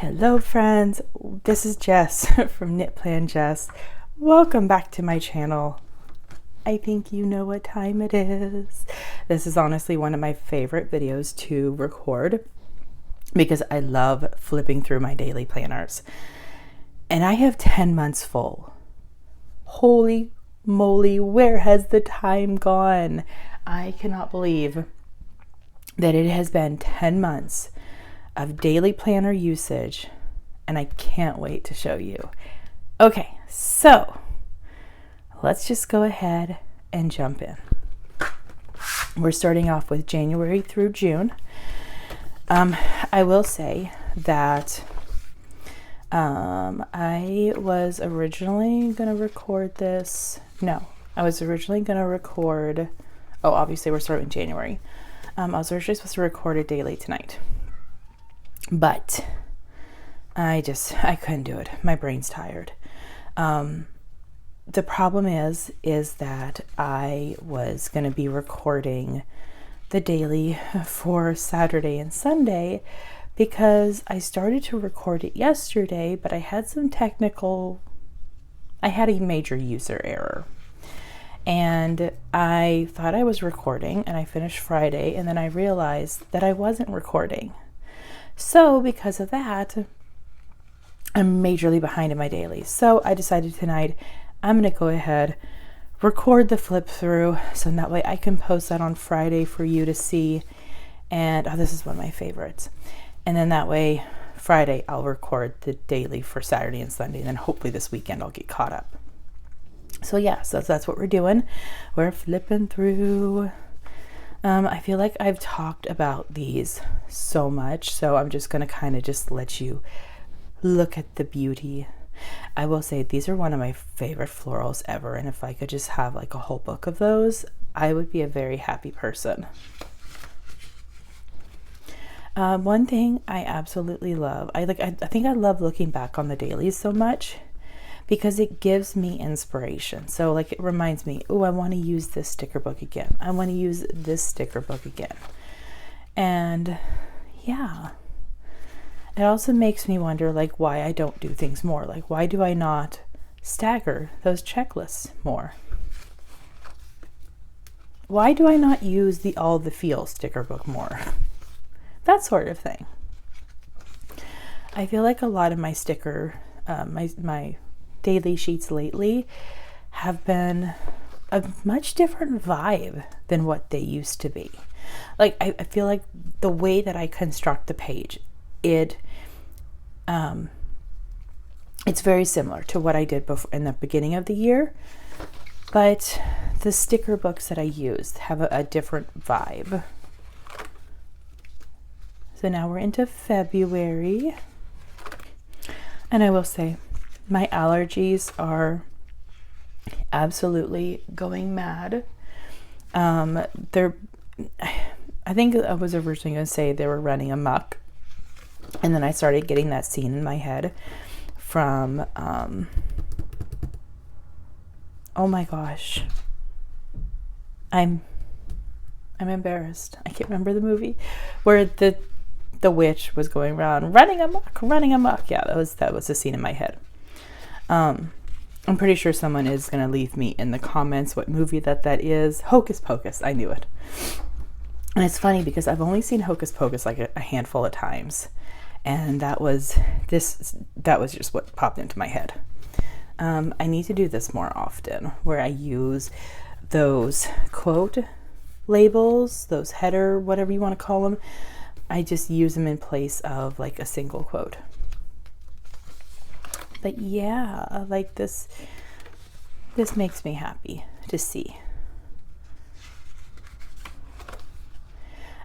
Hello friends, this is Jess from Knit Plan Jess. Welcome back to my channel. I think you know what time it is. This is honestly one of my favorite videos to record because I love flipping through my daily planners. And I have 10 months full. Holy moly, where has the time gone? I cannot believe that it has been 10 months of daily planner usage, and I can't wait to show you. Okay, so let's just go ahead and jump in. We're starting off with January through June. I will say that I was originally going to record this. No, I was originally going to record. Oh, obviously we're starting in January. I was originally supposed to record it daily tonight. But I couldn't do it. My brain's tired. The problem is that I was going to be recording the daily for Saturday and Sunday because I started to record it yesterday, but I had a major user error. And I thought I was recording, and I finished Friday, and then I realized that I wasn't recording. So because of that, I'm majorly behind in my dailies. So I decided tonight I'm going to go ahead, record the flip through, so that way I can post that on Friday for you to see. And this is one of my favorites. And then that way Friday I'll record the daily for Saturday and Sunday, and then hopefully this weekend I'll get caught up. So yeah, so that's what we're doing. We're flipping through. I feel like I've talked about these so much, so I'm just going to kind of just let you look at the beauty. I will say these are one of my favorite florals ever, and if I could just have like a whole book of those, I would be a very happy person. One thing I absolutely love, I think I love looking back on the dailies so much because it gives me inspiration. So like it reminds me, oh, I want to use this sticker book again. I want to use this sticker book again. And yeah, it also makes me wonder like why I don't do things more. Like why do I not stagger those checklists more? Why do I not use the all the feel sticker book more? That sort of thing. I feel like a lot of my sticker, my daily sheets lately have been a much different vibe than what they used to be. Like I feel like the way that I construct the page, it's very similar to what I did before in the beginning of the year, but the sticker books that I used have a different vibe. So now we're into February, and I will say my allergies are absolutely going mad. I think I was originally going to say they were running amok, and then I started getting that scene in my head from oh my gosh, I'm embarrassed. I can't remember the movie where the witch was going around running amok. Yeah, that was the scene in my head. I'm pretty sure someone is going to leave me in the comments what movie that is. Hocus Pocus. I knew it. And it's funny because I've only seen Hocus Pocus like a handful of times, and that was just what popped into my head. I need to do this more often, where I use those quote labels, those header, whatever you want to call them. I just use them in place of like a single quote. But yeah, like this makes me happy to see.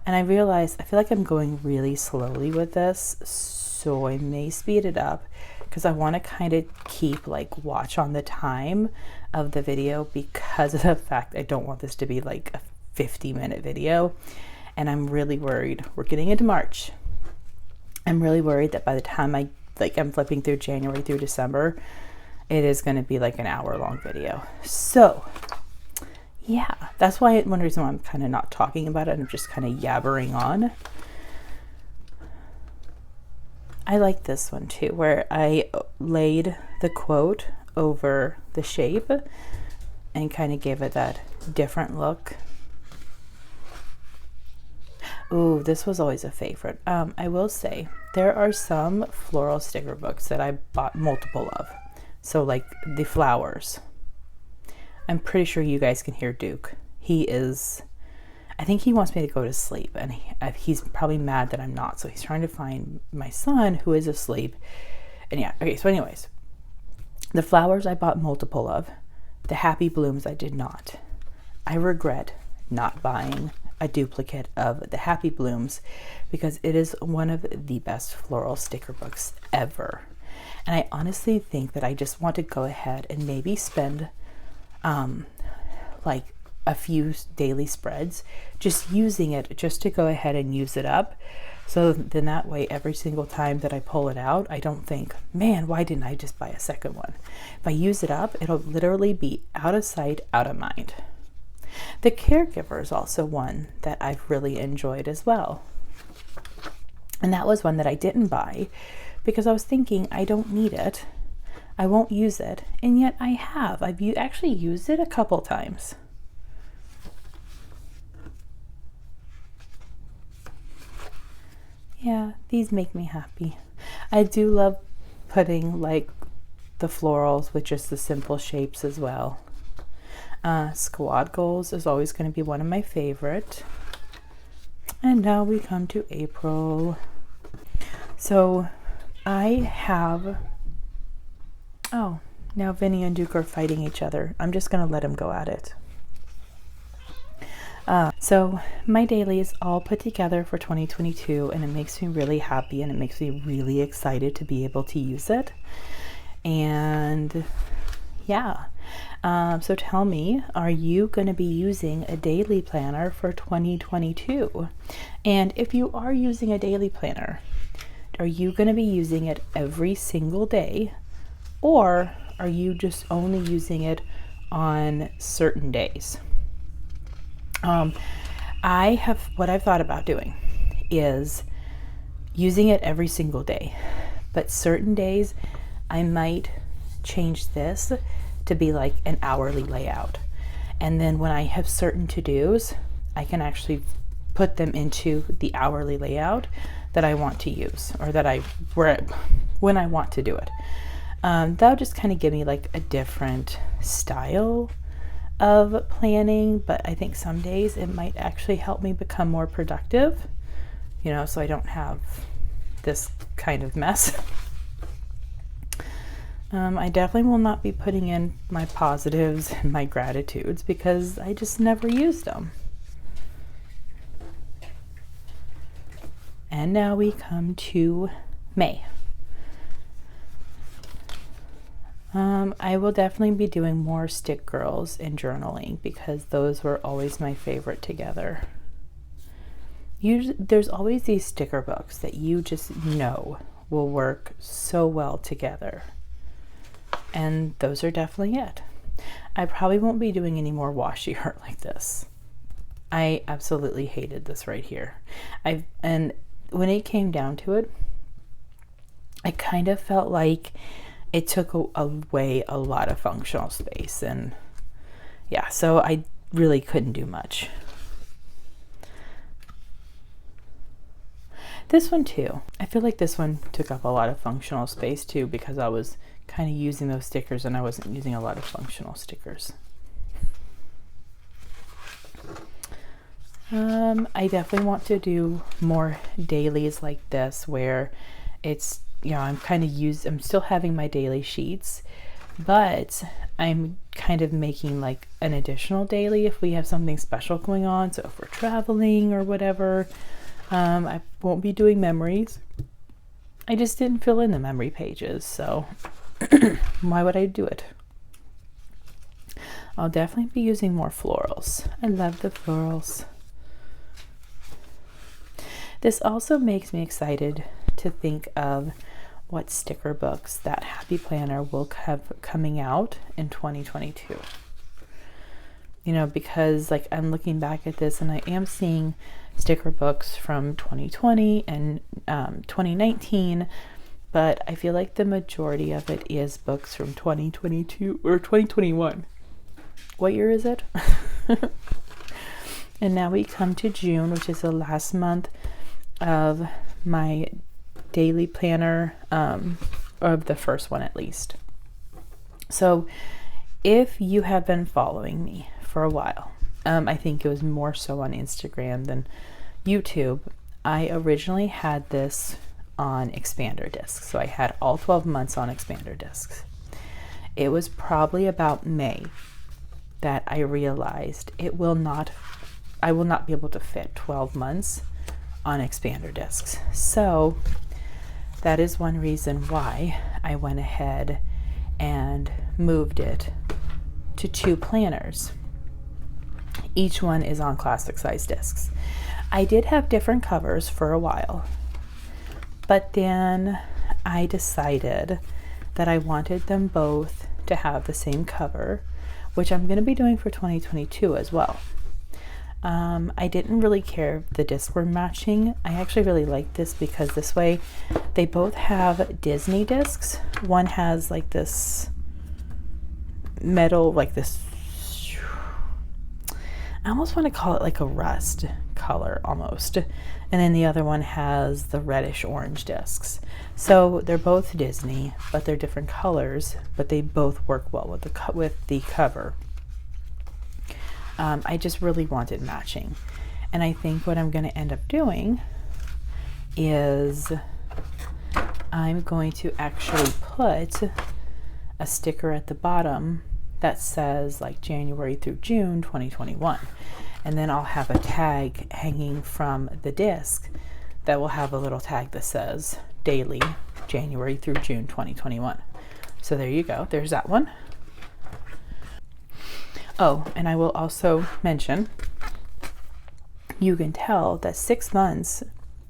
And I realize I feel like I'm going really slowly with this, so I may speed it up because I want to kind of keep like watch on the time of the video because of the fact I don't want this to be like a 50-minute video. And I'm really worried. We're getting into March. I'm really worried that by the time I'm flipping through January through December, it is going to be like an hour-long video. So yeah, that's one reason why I'm kind of not talking about it. I'm just kind of yabbering on. I like this one too, where I laid the quote over the shape and kind of gave it that different look. Ooh, this was always a favorite. I will say there are some floral sticker books that I bought multiple of. So like the flowers. I'm pretty sure you guys can hear Duke. I think he wants me to go to sleep, and he's probably mad that I'm not. So he's trying to find my son who is asleep. And yeah, okay, so anyways, the flowers I bought multiple of. The happy blooms I did not. I regret not buying a duplicate of the happy blooms because it is one of the best floral sticker books ever. And I honestly think that I just want to go ahead and maybe spend like a few daily spreads just using it, just to go ahead and use it up. So then that way, every single time that I pull it out, I don't think, man, why didn't I just buy a second one? If I use it up, it'll literally be out of sight, out of mind. The Caregiver is also one that I've really enjoyed as well. And that was one that I didn't buy because I was thinking, I don't need it. I won't use it. And yet I have. I've actually used it a couple times. Yeah, these make me happy. I do love putting like the florals with just the simple shapes as well. Squad goals is always going to be one of my favorite. And now we come to April. So I have, oh, now Vinny and Duke are fighting each other. I'm just going to let them go at it. So my daily is all put together for 2022, and it makes me really happy, and it makes me really excited to be able to use it. And yeah, so tell me, are you going to be using a daily planner for 2022? And if you are using a daily planner, are you going to be using it every single day, or are you just only using it on certain days? What I've thought about doing is using it every single day, but certain days I might change this to be like an hourly layout. And then when I have certain to-dos, I can actually put them into the hourly layout that I want to use, or when I want to do it. That'll just kind of give me like a different style of planning, but I think some days it might actually help me become more productive, so I don't have this kind of mess. I definitely will not be putting in my positives and my gratitudes because I just never used them. And now we come to May. I will definitely be doing more Stick Girls and journaling because those were always my favorite together. There's always these sticker books that you just know will work so well together. And those are definitely it. I probably won't be doing any more washi art like this. I absolutely hated this right here. And when it came down to it, I kind of felt like it took away a lot of functional space, and yeah, so I really couldn't do much. This one too, I feel like this one took up a lot of functional space too because I was kind of using those stickers and I wasn't using a lot of functional stickers. I definitely want to do more dailies like this where it's, I'm still having my daily sheets, but I'm kind of making like an additional daily if we have something special going on. So if we're traveling or whatever, I won't be doing memories. I just didn't fill in the memory pages, so why would I do it? I'll definitely be using more florals. I love the florals. This also makes me excited to think of what sticker books that Happy Planner will have coming out in 2022. Because like I'm looking back at this and I am seeing sticker books from 2020 and 2019, but I feel like the majority of it is books from 2022 or 2021. What year is it? And now we come to June, which is the last month of my daily planner, of the first one at least. So if you have been following me for a while, I think it was more so on Instagram than YouTube, I originally had this on expander discs. So I had all 12 months on expander discs. It was probably about May that I realized I will not be able to fit 12 months on expander discs. So that is one reason why I went ahead and moved it to 2 planners. Each one is on classic size discs. I did have different covers for a while, but then I decided that I wanted them both to have the same cover, which I'm going to be doing for 2022 as well. I didn't really care if the discs were matching. I actually really like this because this way they both have Disney discs. One has like this metal, like this, I almost want to call it like a rust color almost. And then the other one has the reddish orange discs. So they're both Disney, but they're different colors, but they both work well with the cover. I just really wanted matching. And I think what I'm going to end up doing is I'm going to actually put a sticker at the bottom that says like January through June 2021. And then I'll have a tag hanging from the disc that will have a little tag that says daily January through June 2021. So there you go. There's that one. Oh, and I will also mention, you can tell that 6 months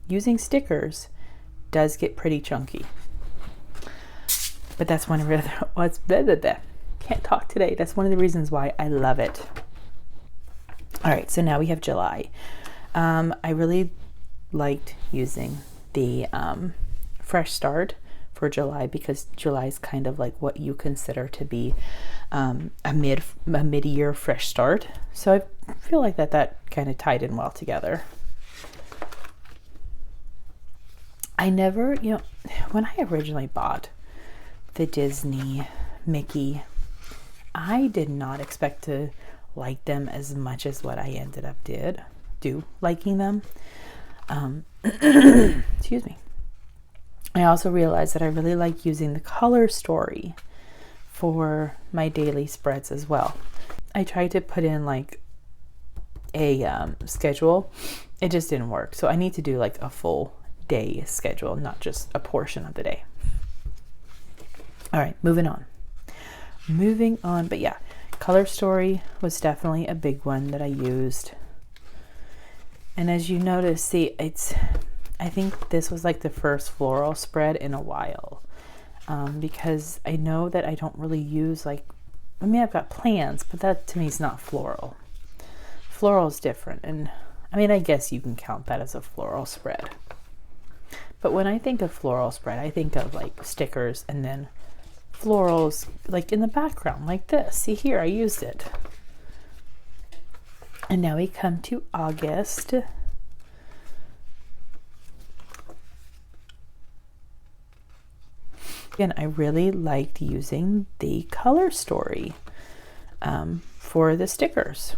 using stickers does get pretty chunky. But that's one of the, can't talk today. That's one of the reasons why I love it. All right, so now we have July. I really liked using the Fresh Start for July because July is kind of like what you consider to be a mid-year fresh start. So I feel like that kind of tied in well together. I never, when I originally bought the Disney Mickey, I did not expect to like them as much as what I ended up liking them. Excuse me. I also realized that I really like using the color story for my daily spreads as well. I tried to put in like a schedule. It just didn't work. So I need to do like a full day schedule, not just a portion of the day. All right, moving on. But yeah, color story was definitely a big one that I used. And as you notice, I think this was like the first floral spread in a while, because I know that I don't really use I've got plants, but that to me is not floral. Floral is different, and I guess you can count that as a floral spread. But when I think of floral spread, I think of like stickers and then florals like in the background like this. See here, I used it. And now we come to August. Again, I really liked using the color story for the stickers.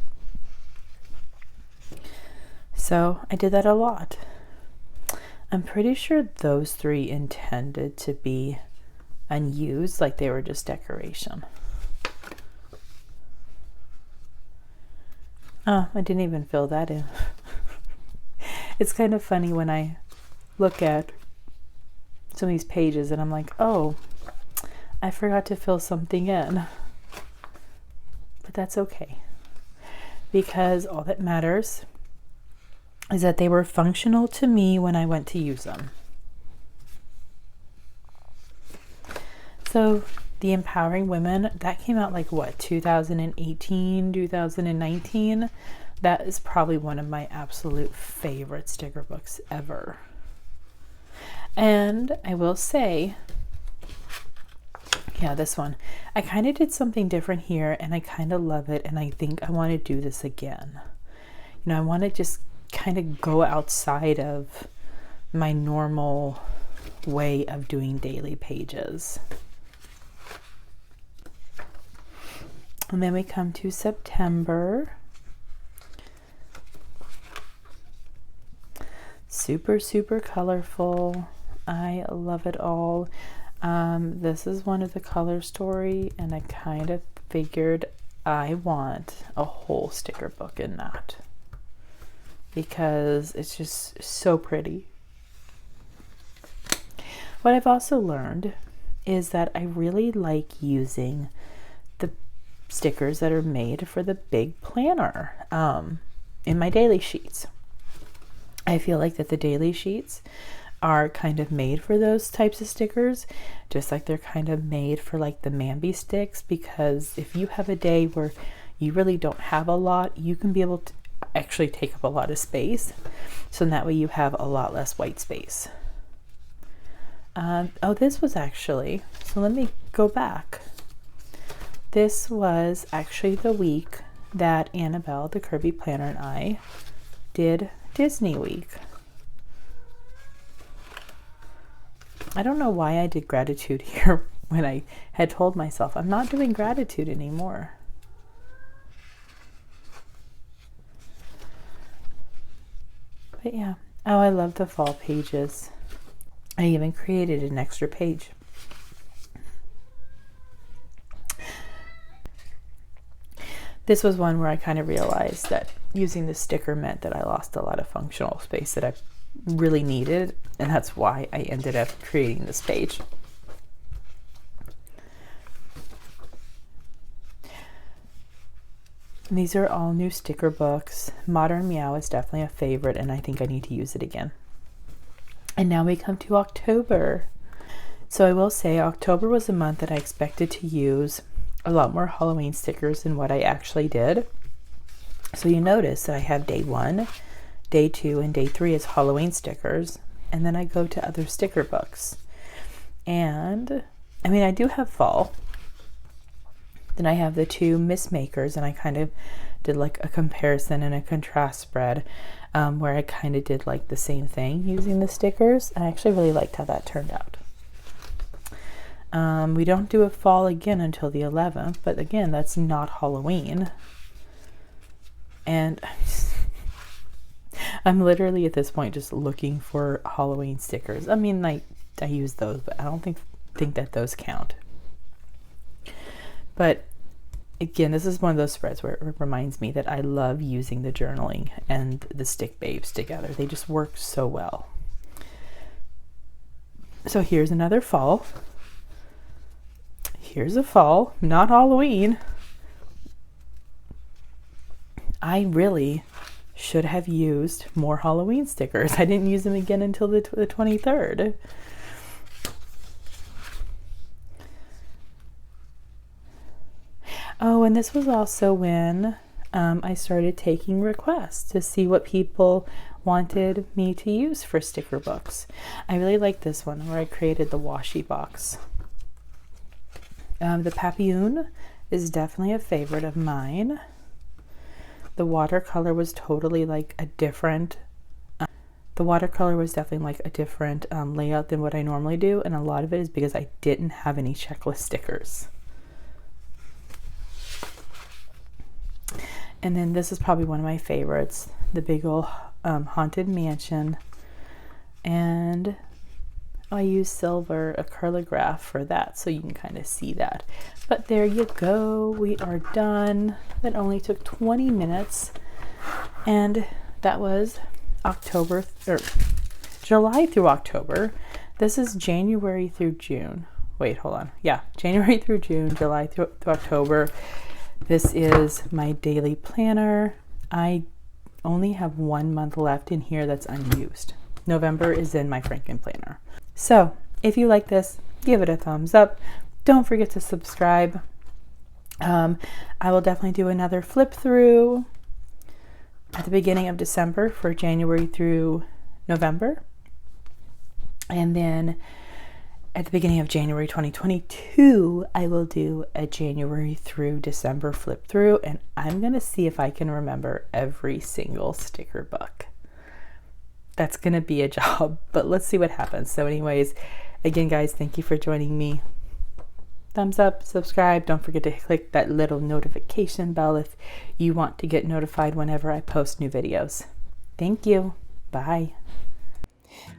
So I did that a lot. I'm pretty sure those 3 intended to be unused, like they were just decoration. Oh, I didn't even fill that in. It's kind of funny when I look at some of these pages and I'm like, oh, I forgot to fill something in. But that's okay, because all that matters is that they were functional to me when I went to use them. So the Empowering Women, that came out like 2018, 2019. That is probably one of my absolute favorite sticker books ever. And I will say, yeah, this one, I kind of did something different here and I kind of love it. And I think I want to do this again. You know, I want to just kind of go outside of my normal way of doing daily pages. And then we come to September. Super, super colorful. I love it all. This is one of the color story, and I kind of figured I want a whole sticker book in that because it's just so pretty. What I've also learned is that I really like using the stickers that are made for the big planner in my daily sheets. I feel like that the daily sheets are kind of made for those types of stickers, just like they're kind of made for like the Mambi sticks, because if you have a day where you really don't have a lot, you can be able to actually take up a lot of space. So that way you have a lot less white space. Oh, this was actually, so let me go back. This was actually the week that Annabelle, the Kirby Planner, and I did Disney Week. I don't know why I did gratitude here when I had told myself I'm not doing gratitude anymore. But yeah, oh, I love the fall pages. I even created an extra page. This was one where I kind of realized that using the sticker meant that I lost a lot of functional space that I really needed, and that's why I ended up creating this page. And these are all new sticker books. Modern Meow is definitely a favorite, and I think I need to use it again. And now we come to October. So I will say October was a month that I expected to use a lot more Halloween stickers than what I actually did. So you notice that I have day 1, day 2, and day 3 as Halloween stickers. And then I go to other sticker books. And I mean, I do have fall. Then I have the 2 Miss Makers, and I kind of did like a comparison and a contrast spread where I kind of did like the same thing using the stickers. And I actually really liked how that turned out. We don't do a fall again until the 11th, but again, that's not Halloween. And I'm literally at this point just looking for Halloween stickers. I mean, like, I use those, but I don't think that those count. But again, this is one of those spreads where it reminds me that I love using the journaling and the stick babes together. They just work so well. So here's another fall. Here's a fall, not Halloween. I really should have used more Halloween stickers. I didn't use them again until the 23rd. Oh, and this was also when I started taking requests to see what people wanted me to use for sticker books. I really like this one where I created the washi box. The Papillon is definitely a favorite of mine. The watercolor was totally like a different, layout than what I normally do. And a lot of it is because I didn't have any checklist stickers. And then this is probably one of my favorites, the big old Haunted Mansion. And I use silver acrylograph for that, so you can kind of see that. But there you go, we are done. That only took 20 minutes, and that was July through October. This is January through June. Wait, hold on. Yeah, January through June, July through October. This is my daily planner. I only have 1 month left in here that's unused. November is in my Franken planner. So if you like this, give it a thumbs up. Don't forget to subscribe. I will definitely do another flip through at the beginning of December for January through November. And then at the beginning of January 2022, I will do a January through December flip through, and I'm going to see if I can remember every single sticker book. That's going to be a job, but let's see what happens. So anyways, again, guys, thank you for joining me. Thumbs up, subscribe. Don't forget to click that little notification bell if you want to get notified whenever I post new videos. Thank you. Bye.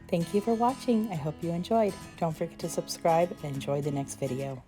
Thank you for watching. I hope you enjoyed. Don't forget to subscribe and enjoy the next video.